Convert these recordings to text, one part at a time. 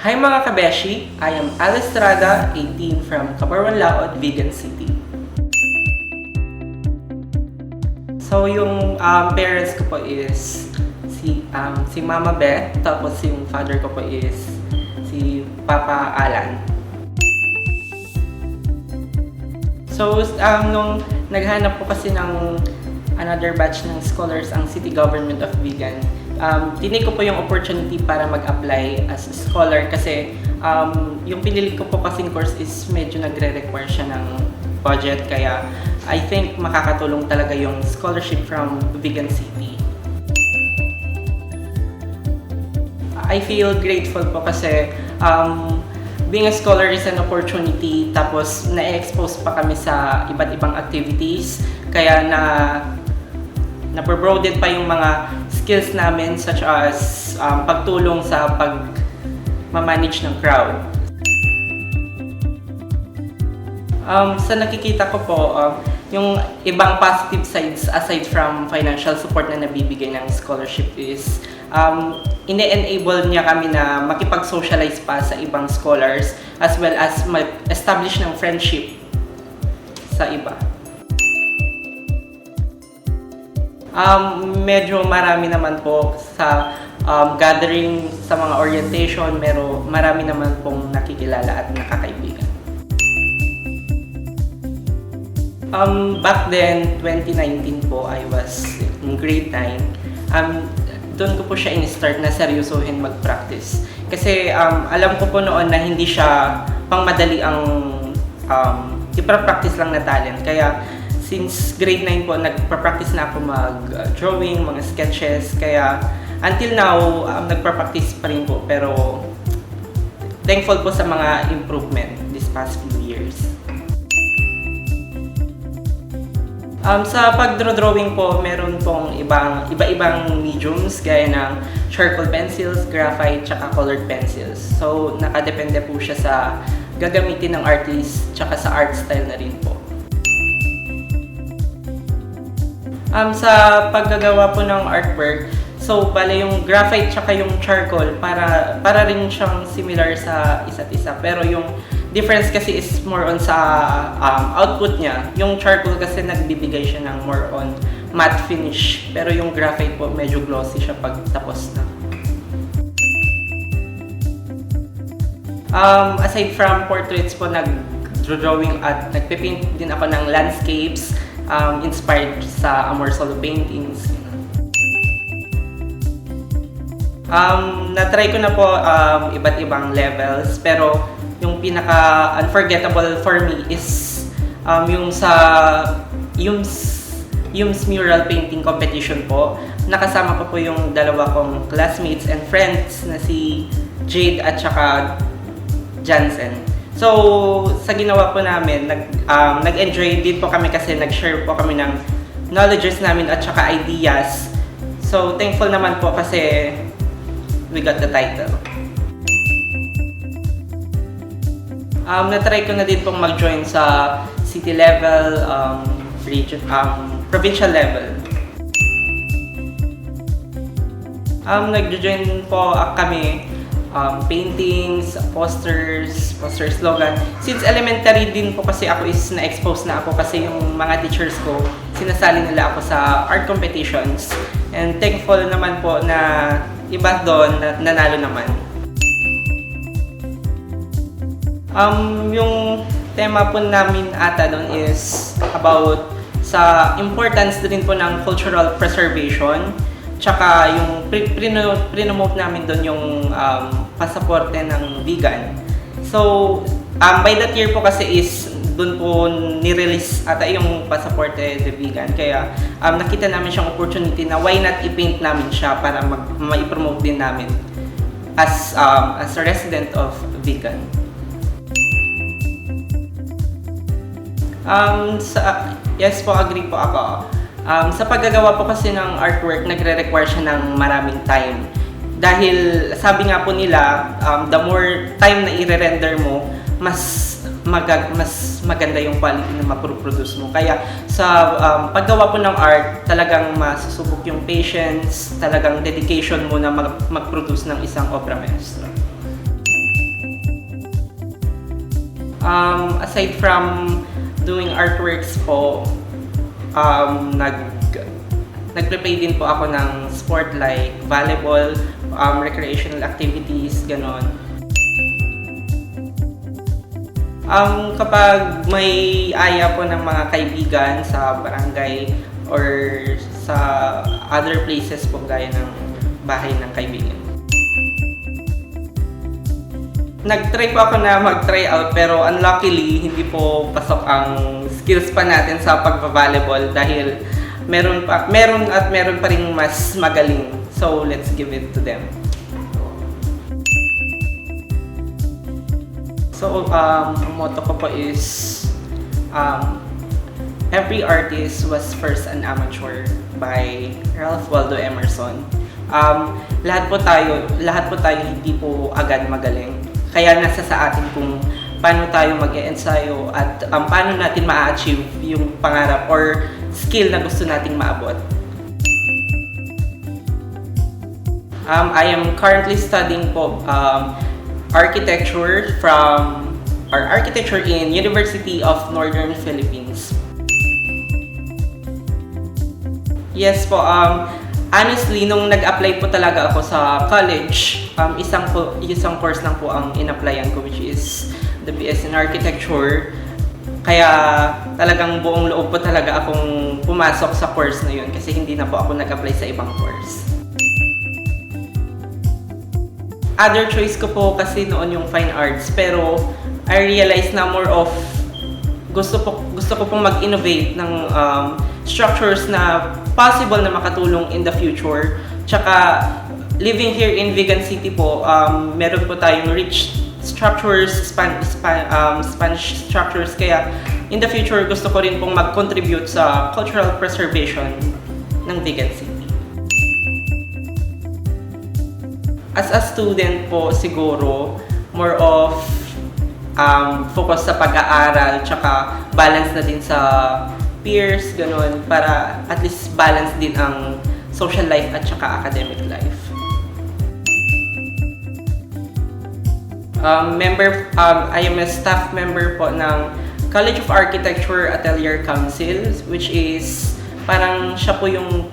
Hi mga kabeshi! I am Al Estrada, 18 from Cabarwan Laod, Vigan City. So yung parents ko po is si Mama Beth, tapos yung father ko po is si Papa Alan. So nung naghanap po kasi ng another batch ng scholars ang City Government of Vigan, tinake ko po yung opportunity para mag-apply as a scholar kasi yung pinili ko po kasing course is medyo nagre-require siya ng budget, kaya I think makakatulong talaga yung scholarship from Vigan City. I feel grateful po kasi being a scholar is an opportunity, tapos na-expose pa kami sa iba't ibang activities, kaya na-broaden pa yung mga skills namin such as pagtulong sa pag-manage ng crowd. Sa nakikita ko po, yung ibang positive sides aside from financial support na nabibigay ng scholarship is ine-enable niya kami na makipag-socialize pa sa ibang scholars as well as mag-establish ng friendship sa iba. Medyo marami naman po sa gathering, sa mga orientation, marami naman pong nakikilala at nakakaibigan. Back then, 2019 po, I was in grade 9. Doon ko po siya in-start na seryosohin mag-practice. Kasi alam ko po noon na hindi siya pangmadali ang ipa-practice lang na talent. Kaya since grade 9 po, nagpa-practice na ako mag-drawing, mga sketches. Kaya until now, nagpa-practice pa rin po. Pero thankful po sa mga improvement this past few years. Sa pag-drawing po, meron pong iba-ibang mediums gaya ng charcoal pencils, graphite, tsaka colored pencils. So, nakadepende po siya sa gagamitin ng artist, tsaka sa art style na rin po. Sa paggagawa po ng artwork, so bale yung graphite tsaka yung charcoal para rin siyang similar sa isa't isa. Pero yung difference kasi is more on sa output niya. Yung charcoal kasi nagbibigay siya ng more on matte finish. Pero yung graphite po medyo glossy siya pag tapos na. Aside from portraits po, nag-drawing at nagpe-paint din ako ng landscapes inspired sa Amor Solo paintings. Na-try ko na po iba't ibang levels, pero yung pinaka-unforgettable for me is yung sa Yums Mural Painting Competition po. Nakasama ko po yung dalawa kong classmates and friends na si Jade at saka Jansen. So, sa ginawa po namin, nag-enjoy din po kami kasi nag-share po kami ng knowledges namin at saka ideas. So, thankful naman po kasi we got the title. Na-try ko na din pong mag-join sa city level, region, provincial level. Nag-join po kami paintings, poster slogan. Since elementary din po kasi ako is na-expose na ako kasi yung mga teachers ko, sinasali nila ako sa art competitions. And thankful naman po na iba doon nanalo naman. Yung tema po namin ata doon is about sa importance din po ng cultural preservation, tsaka yung pre-promote namin doon yung pasaporte ng vegan. So, by that year po kasi is doon po ni-release ata yung pasaporte de vegan. Kaya nakita namin siyang opportunity na why not i-paint namin siya para ma-promote din namin as a resident of Vigan. Yes po, agree po ako. Sa paggagawa po kasi ng artwork, nagre-require siya ng maraming time. Dahil sabi nga po nila, the more time na i-render mo, mas maganda yung quality na maproproduce mo. Kaya sa paggawa po ng art, talagang masusubok yung patience, talagang dedication mo na mag-produce ng isang obra maestra. Aside from doing artworks po, nagpe-play din po ako ng sport like volleyball, recreational activities, ganon. Kapag may aya po ng mga kaibigan sa barangay or sa other places po gaya ng bahay ng kaibigan. Nag-try po ako na mag-try out pero unluckily hindi po pasok ang skills pa natin sa pagba-volleyball dahil meron pa ring mas magaling. So let's give it to them. So ang motto ko po is every artist was first an amateur by Ralph Waldo Emerson. Lahat po tayo hindi po agad magaling. Kaya nasa sa atin kung paano tayo mag-e-ensayo at paano natin ma-achieve yung pangarap or skill na gusto nating maabot. I am currently studying po architecture in University of Northern Philippines. Yes po, honestly, nung nag-apply po talaga ako sa college, isang course lang po ang in-applyan ko, which is the BS in Architecture. Kaya talagang buong loob po talaga akong pumasok sa course na yun kasi hindi na po ako nag-apply sa ibang course. Other choice ko po kasi noon yung fine arts, pero I realized na more of gusto ko pong mag-innovate ng structures na possible na makatulong in the future. Tsaka living here in Vigan City po, meron po tayong rich structures, Spanish structures, kaya in the future gusto ko rin pong mag-contribute sa cultural preservation ng Vigan City. As a student po siguro, more of focus sa pag-aaral, tsaka balance na din sa peers, ganun, para at least balance din ang social life at tsaka academic life. I am a staff member po ng College of Architecture Atelier Council, which is parang siya po yung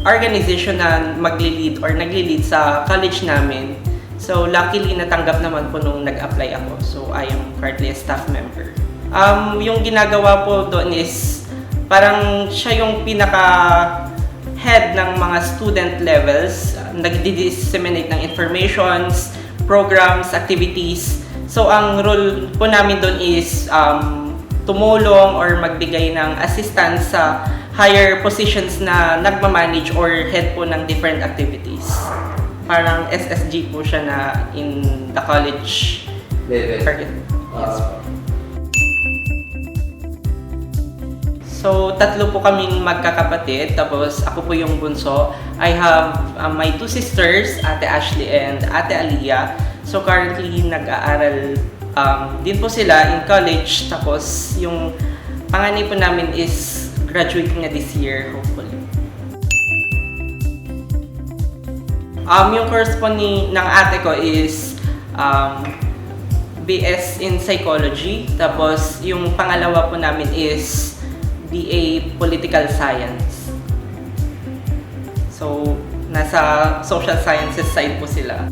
organization na nagli-lead sa college namin. So luckily natanggap naman po nung nag-apply ako. So I am currently a staff member. Yung ginagawa po doon is parang siya yung pinaka-head ng mga student levels, nag-disseminate ng informations, programs, activities. So ang role po namin doon is tumulong or magbigay ng assistance sa higher positions na nagmamanage or head po ng different activities. Parang SSG po siya na in the college level. Yes po. So, tatlo po kaming magkakapatid, tapos ako po yung bunso. I have my two sisters, Ate Ashley and Ate Aliyah. So, currently nag-aaral din po sila in college, tapos yung panganay po namin is graduating na this year, hopefully. Yung course po ng ate ko is BS in Psychology, tapos yung pangalawa po namin is BA Political Science. So, nasa social sciences side po sila.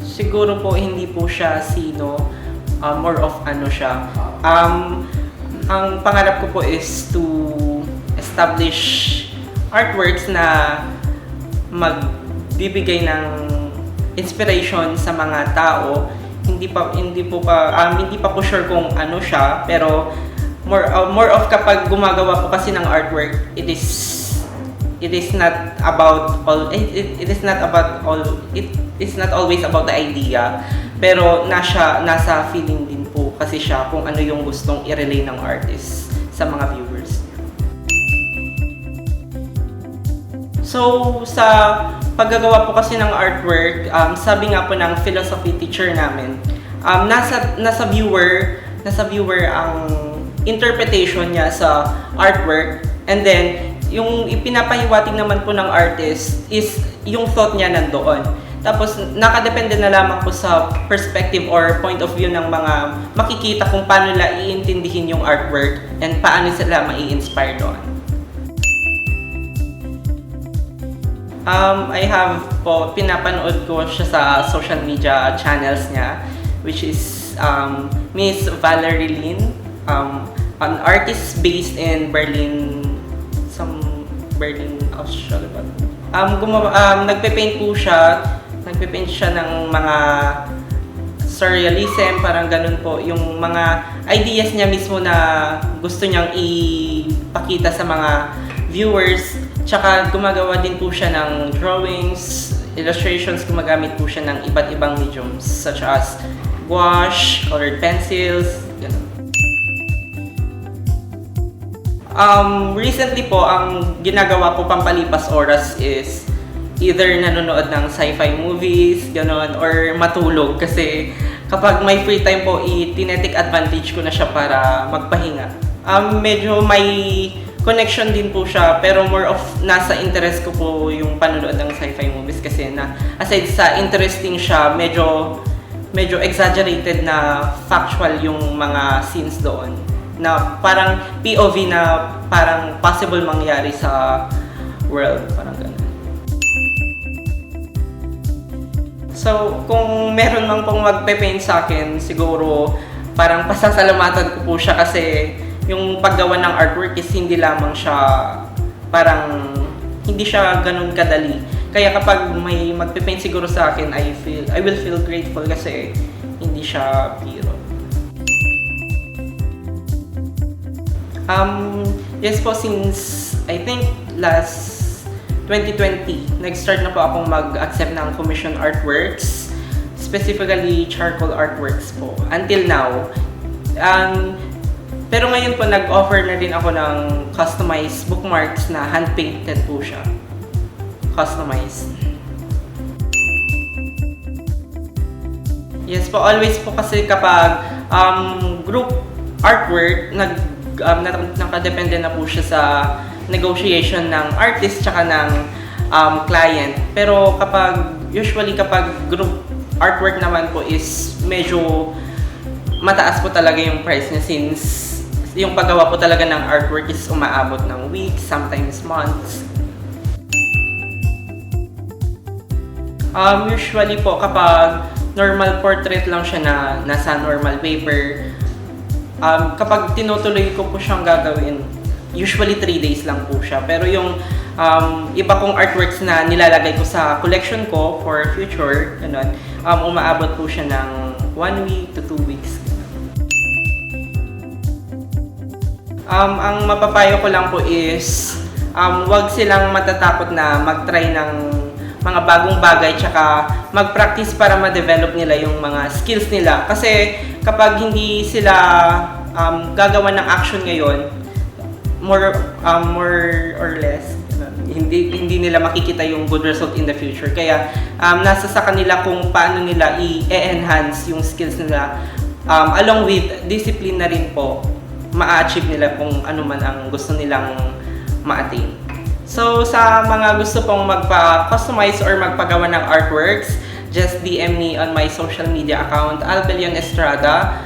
Siguro po hindi po siya sino, more of ano siya. Ang pangarap ko po is to establish artworks na magbibigay ng inspiration sa mga tao. Hindi pa po sure kung ano siya, pero more of kapag gumagawa po kasi ng artwork, it is not always about the idea, pero nasa feeling din po kasi siya kung ano yung gustong i-relay ng artist sa mga viewers. So, sa paggagawa po kasi ng artwork, sabi nga po ng philosophy teacher namin, nasa viewer ang interpretation niya sa artwork, and then yung ipinapahiwatig naman po ng artist is yung thought niya nandoon. Tapos, nakadepende na lamang po sa perspective or point of view ng mga makikita kung paano nila iintindihin yung artwork and paano sila mai-inspire doon. I have po, pinapanood ko siya sa social media channels niya, which is Miss Valerie Lin, an artist based in Berlin, Australia ba? Nagpe-paint po siya. Nagpe-paint siya ng mga surrealism, parang ganun po. Yung mga ideas niya mismo na gusto niyang ipakita sa mga viewers. Tsaka gumagawa din po siya ng drawings, illustrations, gumagamit po siya ng iba't ibang mediums such as gouache, colored pencils, ganun. Recently po, ang ginagawa ko pampalipas oras is either nanonood ng sci-fi movies, gano'n, or matulog. Kasi kapag may free time po, tinetake advantage ko na siya para magpahinga. Medyo may connection din po siya, pero more of nasa interest ko po yung panonood ng sci-fi movies kasi na aside sa interesting siya, medyo exaggerated na factual yung mga scenes doon. Na parang POV na parang possible mangyari sa world, parang gano'n. So, kung meron man pong magpe-paint sa akin, siguro parang pasasalamatan ko po siya kasi yung paggawa ng artwork is hindi lamang siya, parang hindi siya ganun kadali. Kaya kapag may magpe-paint siguro sa akin, I will feel grateful kasi hindi siya biro. Yes po, since I think last 2020, nag-start na po akong mag-accept ng commission artworks, specifically charcoal artworks po, until now. Pero ngayon po, nag-offer na din ako ng customized bookmarks na hand-painted po siya. Customized. Yes po, always po kasi kapag group artwork, nakadepende na po siya sa negotiation ng artist tsaka ng client. Pero usually kapag group artwork naman po is medyo mataas po talaga yung price niya since yung paggawa po talaga ng artwork is umaabot ng weeks, sometimes months. Usually po kapag normal portrait lang siya na nasa normal paper, kapag tinutuloy ko po siyang gagawin, usually 3 days lang po siya. Pero yung iba kong artworks na nilalagay ko sa collection ko for future, ganun, umaabot po siya ng 1 week to 2 weeks. Ang mapapayo ko lang po is, wag silang matatakot na mag-try ng mga bagong bagay tsaka mag-practice para ma-develop nila yung mga skills nila. Kasi kapag hindi sila gagawa ng action ngayon, more or less, hindi nila makikita yung good result in the future. Kaya nasa sa kanila kung paano nila i-enhance yung skills nila, along with discipline na rin po, ma-achieve nila kung ano man ang gusto nilang ma-attain. So sa mga gusto pong magpa-customize or magpagawa ng artworks, just DM me on my social media account, Albelion Estrada.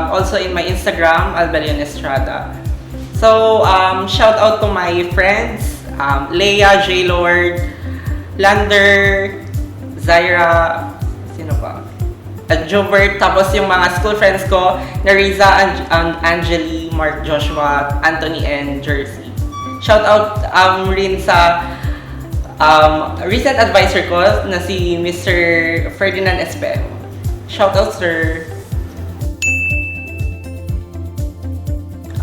Also in my Instagram, Albelion Estrada. So, shout out to my friends, Leia, J. Lord, Lander, Zaira, sino pa? Jobert, tapos yung mga school friends ko, Nariza, Angeli, Mark, Joshua, Anthony, and Jersey. Shout out rin sa recent advisor ko na si Mr. Ferdinand Espejo. Shout out, sir.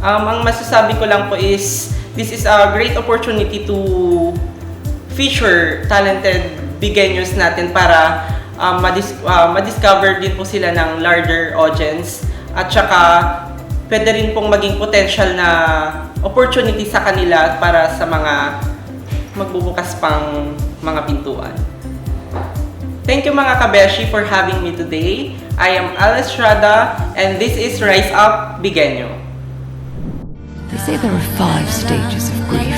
Ang masasabi ko lang po is, this is a great opportunity to feature talented beginners natin para ma-discover din po sila ng larger audience at saka pwede rin pong maging potential na opportunity sa kanila para sa mga magbubukas pang mga pintuan. Thank you mga kabeshi for having me today. I am Al Estrada and this is Rise Up Bigenyo. They say there are 5 stages of grief: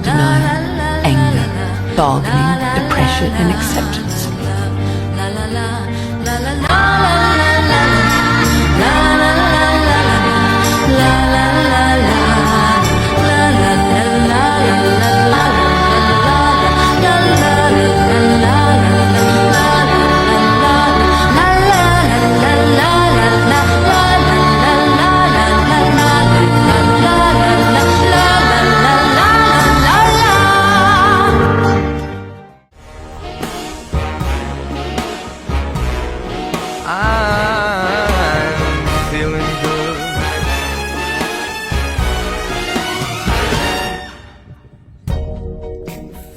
denial, anger, bargaining, depression. compassion and acceptance. I'm feeling good.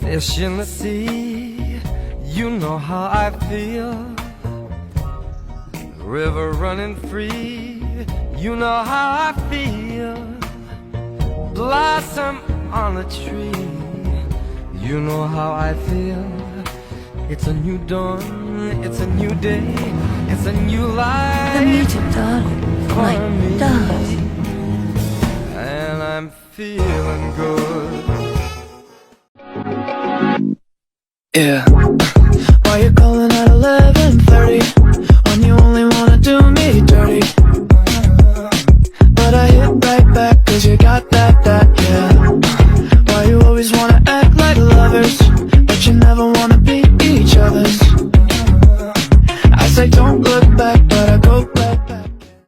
Fish in the sea, you know how I feel. River running free, you know how I feel. Blossom on a tree, you know how I feel. It's a new dawn, it's a new day, it's a new life. The music, darling. My for me. darling. And I'm feeling good. Yeah. Why you